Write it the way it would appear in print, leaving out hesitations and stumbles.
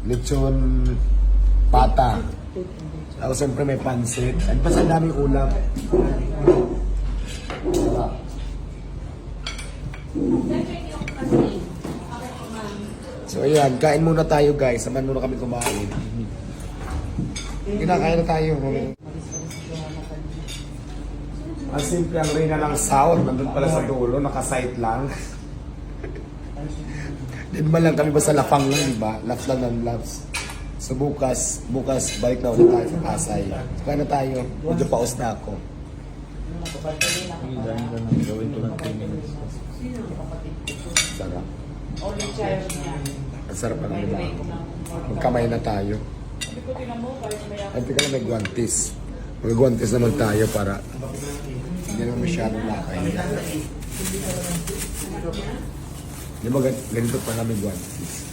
lechon pata. Tapos siyempre may pansit. At pas ang daming ulam. Sarap. So ayan, kain muna tayo guys. Saman muna kami kumain. Kinakain na tayo. Ang simple ang Reyna ng South. Nandun pala sa dulo, nakasight lang. Din ba lang kami ba sa Lafang lang, di ba? Laps lang ng laps. So bukas balik na ulit tayo sa Pasay. So kaya na tayo. Medyo paus na ako. Gawin ko ng 3 minutes. Sarap. Only child niya. Ang sarap pa naman ako. Magkamay na tayo. Sabi ko, tinan mo, kahit may At teka na may guantes. Mag-guantes naman tayo para hindi naman masyadong nakain. Di ba ganito pa namin guantes?